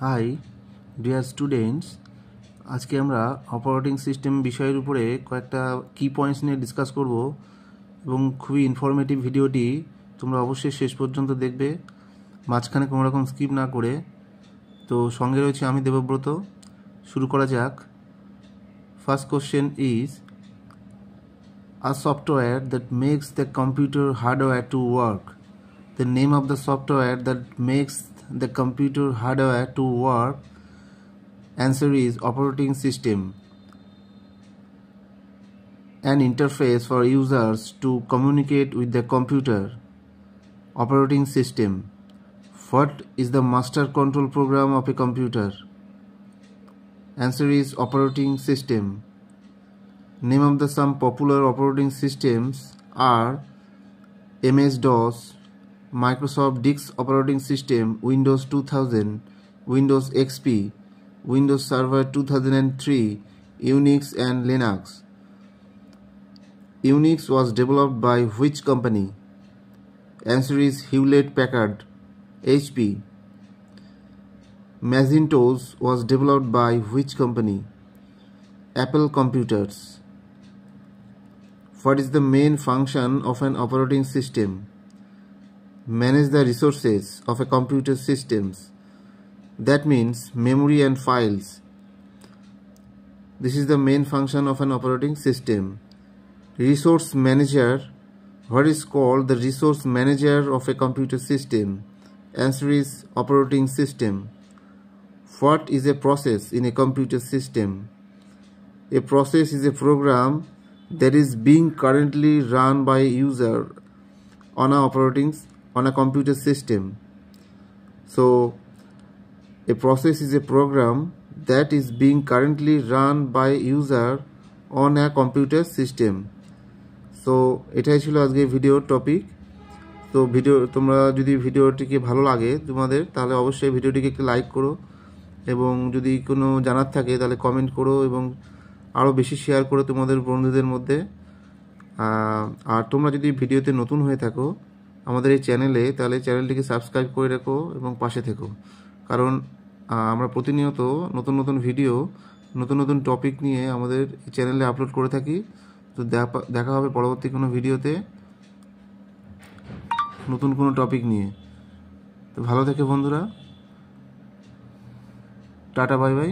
High dear students, আজকে আমরা operating system বিষয়ের উপরে কয়েকটা কি পয়েন্টস নিয়ে ডিসকাস করব এবং খুবই ইনফরমেটিভ ভিডিওটি তোমরা অবশ্যই শেষ পর্যন্ত দেখবে, মাঝখানে কোনো রকম স্কিপ না করে। তো সঙ্গে রয়েছে আমি দেবব্রত। শুরু করা যাক। First question is a software that makes the computer hardware to work. The name of the software that makes the computer hardware to work. Answer is operating system. An interface for users to communicate with the computer. Operating system. What is the master control program of a computer? Answer is operating system. Name of the some popular operating systems are MS-DOS, Microsoft DIX operating system, Windows 2000, Windows XP, Windows Server 2003, Unix and Linux. Unix was developed by which company? Answer is Hewlett-Packard, HP. Macintosh was developed by which company? Apple Computers. What is the main function of an operating system? Manage the resources of a computer systems. That means memory and files. This is the main function of an operating system. Resource manager. What is called the resource manager of a computer system? Answer is operating system. What is a process in a computer system? A process is a program that is being currently run by a user on a computer system. So a process is a program that is being currently run by user on a computer system. So এটাই ছিল আজকে ভিডিওর topic. তো তোমরা যদি ভিডিওটিকে ভালো লাগে তোমাদের, তাহলে অবশ্যই ভিডিওটিকে একটু লাইক করো এবং যদি কোনো জানার থাকে তাহলে কমেন্ট করো এবং আরও বেশি শেয়ার করো তোমাদের বন্ধুদের মধ্যে। আর তোমরা যদি ভিডিওতে নতুন হয়ে থাকো আমাদের এই চ্যানেলে, তাহলে চ্যানেলটিকে সাবস্ক্রাইব করে রাখো এবং পাশে থেকো, কারণ আমরা প্রতিনিয়ত নতুন নতুন ভিডিও, নতুন নতুন টপিক নিয়ে আমাদের চ্যানেলে আপলোড করে থাকি। তো দেখা হবে পরবর্তী কোনো ভিডিওতে নতুন কোনো টপিক নিয়ে। তো ভালো থেকে বন্ধুরা, টাটা, বাই বাই।